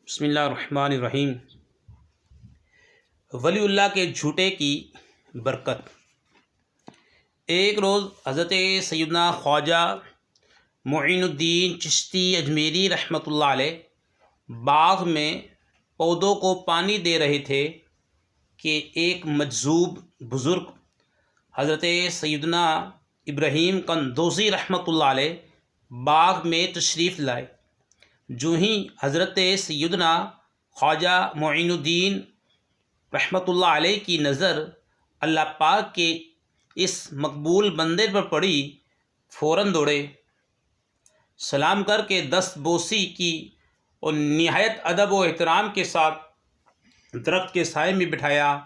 بسم اللہ الرحمن الرحیم۔ ولی اللہ کے جھوٹے کی برکت۔ ایک روز حضرت سیدنا خواجہ معین الدین چشتی اجمیری رحمۃ اللہ علیہ باغ میں پودوں کو پانی دے رہے تھے کہ ایک مجذوب بزرگ حضرت سیدنا ابراہیم قندوزی رحمۃ اللہ علیہ باغ میں تشریف لائے۔ جو ہی حضرت سیدنا خواجہ معین الدین رحمۃ اللہ علیہ کی نظر اللہ پاک کے اس مقبول بندے پر پڑی، فوراً دوڑے، سلام کر کے دست بوسی کی اور نہایت ادب و احترام کے ساتھ درخت کے سائے میں بٹھایا۔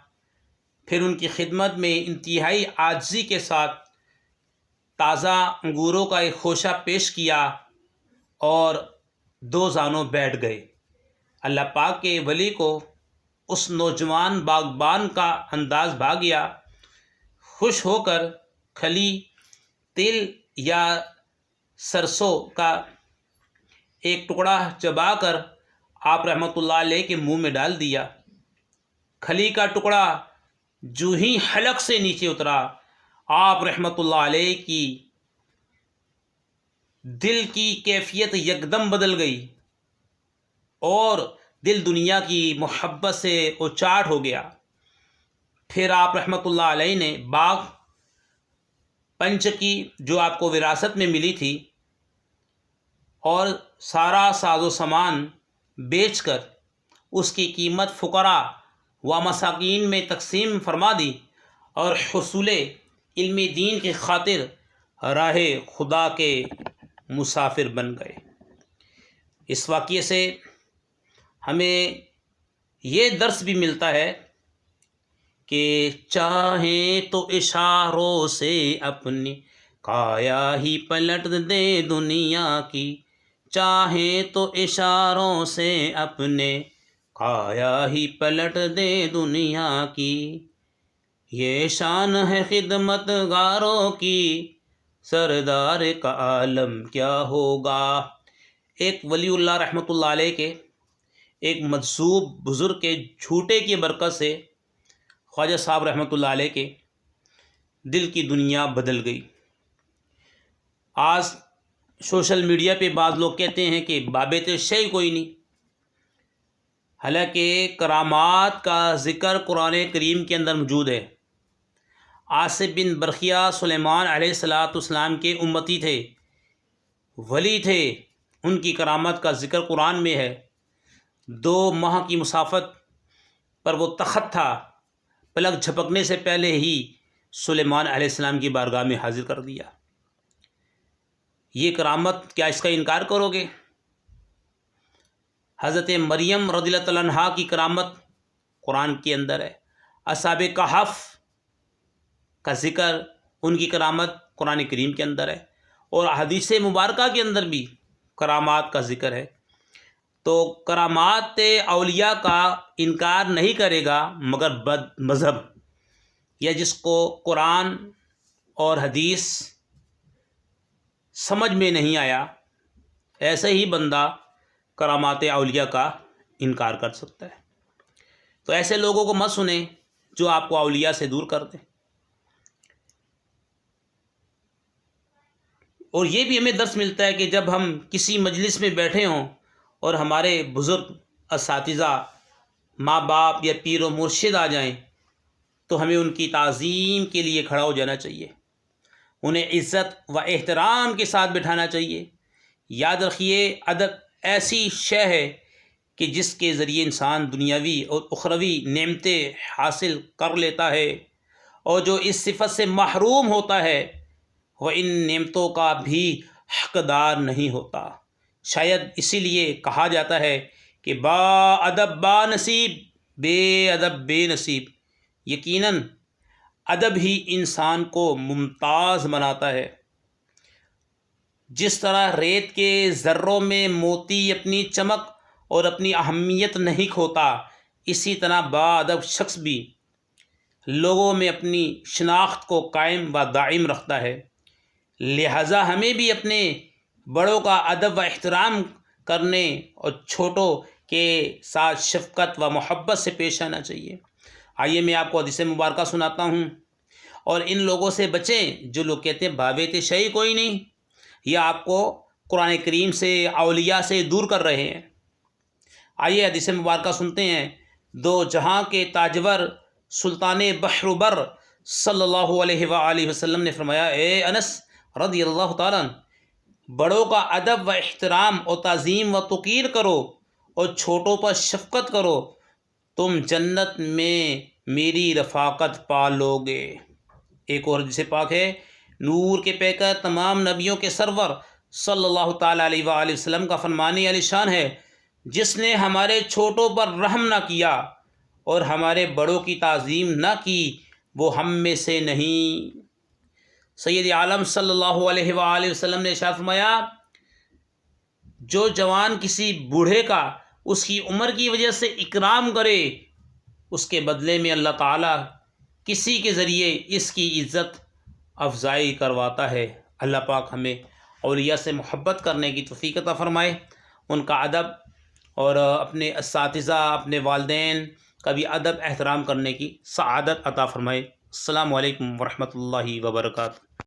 پھر ان کی خدمت میں انتہائی عاجزی کے ساتھ تازہ انگوروں کا ایک خوشہ پیش کیا اور دو زانوں بیٹھ گئے۔ اللہ پاک کے ولی کو اس نوجوان باغبان کا انداز بھا گیا۔ خوش ہو کر کھلی تل یا سرسوں کا ایک ٹکڑا چبا کر آپ رحمۃ اللہ علیہ کے منہ میں ڈال دیا۔ کھلی کا ٹکڑا جو ہی حلق سے نیچے اترا، آپ رحمۃ اللہ علیہ کی دل کی کیفیت یکدم بدل گئی اور دل دنیا کی محبت سے اچاٹ ہو گیا۔ پھر آپ رحمۃ اللہ علیہ نے باغ پنچ کی جو آپ کو وراثت میں ملی تھی اور سارا ساز و سامان بیچ کر اس کی قیمت فقراء و مساکین میں تقسیم فرما دی اور حصول علم دین کی خاطر راہ خدا کے مسافر بن گئے۔ اس واقعے سے ہمیں یہ درس بھی ملتا ہے کہ چاہیں تو اشاروں سے اپنی کایا ہی پلٹ دے دنیا کی، چاہیں تو اشاروں سے اپنے کایا ہی پلٹ دے دنیا کی، یہ شان ہے خدمت گاروں کی، سردار کا عالم کیا ہوگا۔ ایک ولی اللہ رحمۃ اللہ علیہ کے ایک مجذوب بزرگ کے جھوٹے کی برکت سے خواجہ صاحب رحمۃ اللہ علیہ کے دل کی دنیا بدل گئی۔ آج سوشل میڈیا پہ بعض لوگ کہتے ہیں کہ بابت شے کوئی نہیں، حالانکہ کرامات کا ذکر قرآن کریم کے اندر موجود ہے۔ آصف بن برخیہ سلیمان علیہ السلام کے امتی تھے، ولی تھے، ان کی کرامت کا ذکر قرآن میں ہے۔ 2 ماہ کی مسافت پر وہ تخت تھا، پلک جھپکنے سے پہلے ہی سلیمان علیہ السلام کی بارگاہ میں حاضر کر دیا۔ یہ کرامت، کیا اس کا انکار کرو گے؟ حضرت مریم رضی اللہ تعالیٰ عنہا کی کرامت قرآن کے اندر ہے۔ اصحاب کہف کا ذکر، ان کی کرامت قرآن کریم کے اندر ہے، اور حدیث مبارکہ کے اندر بھی کرامات کا ذکر ہے۔ تو کرامات اولیاء کا انکار نہیں کرے گا مگر بد مذہب، یا جس کو قرآن اور حدیث سمجھ میں نہیں آیا، ایسے ہی بندہ کرامات اولیاء کا انکار کر سکتا ہے۔ تو ایسے لوگوں کو مت سنیں جو آپ کو اولیاء سے دور کر دیں۔ اور یہ بھی ہمیں درس ملتا ہے کہ جب ہم کسی مجلس میں بیٹھے ہوں اور ہمارے بزرگ اساتذہ، ماں باپ یا پیر و مرشد آ جائیں تو ہمیں ان کی تعظیم کے لیے کھڑا ہو جانا چاہیے، انہیں عزت و احترام کے ساتھ بٹھانا چاہیے۔ یاد رکھیے، ادب ایسی شے ہے کہ جس کے ذریعے انسان دنیاوی اور اخروی نعمتیں حاصل کر لیتا ہے، اور جو اس صفت سے محروم ہوتا ہے وہ ان نعمتوں کا بھی حقدار نہیں ہوتا۔ شاید اسی لیے کہا جاتا ہے کہ با ادب با نصیب، بے ادب بے نصیب۔ یقیناً ادب ہی انسان کو ممتاز بناتا ہے۔ جس طرح ریت کے ذروں میں موتی اپنی چمک اور اپنی اہمیت نہیں کھوتا، اسی طرح با ادب شخص بھی لوگوں میں اپنی شناخت کو قائم و دائم رکھتا ہے۔ لہٰذا ہمیں بھی اپنے بڑوں کا ادب و احترام کرنے اور چھوٹوں کے ساتھ شفقت و محبت سے پیش آنا چاہیے۔ آئیے میں آپ کو حدیث مبارکہ سناتا ہوں، اور ان لوگوں سے بچیں جو لوگ کہتے ہیں بھاوے تے شئی کوئی نہیں، یہ آپ کو قرآن کریم سے، اولیاء سے دور کر رہے ہیں۔ آئیے حدیث مبارکہ سنتے ہیں۔ دو جہاں کے تاجور سلطان بحر و بر صلی اللہ علیہ وآلہ وسلم نے فرمایا، اے انس رضی اللہ تعالیٰ عنہ، بڑوں کا ادب و احترام اور تعظیم و توقیر کرو اور چھوٹوں پر شفقت کرو، تم جنت میں میری رفاقت پالو گے۔ ایک اور حدیث پاک ہے، نور کے پیکر تمام نبیوں کے سرور صلی اللہ تعالیٰ علیہ وآلہ وسلم کا فرمان عالی شان ہے، جس نے ہمارے چھوٹوں پر رحم نہ کیا اور ہمارے بڑوں کی تعظیم نہ کی، وہ ہم میں سے نہیں۔ سید عالم صلی اللہ علیہ وآلہ وسلم نے ارشاد فرمایا، جو جوان کسی بوڑھے کا اس کی عمر کی وجہ سے اکرام کرے، اس کے بدلے میں اللہ تعالیٰ کسی کے ذریعے اس کی عزت افزائی کرواتا ہے۔ اللہ پاک ہمیں اولیاء سے محبت کرنے کی توفیق عطا فرمائے، ان کا ادب اور اپنے اساتذہ، اپنے والدین کا بھی ادب احترام کرنے کی سعادت عطا فرمائے۔ السلام علیکم ورحمۃ اللہ وبرکاتہ۔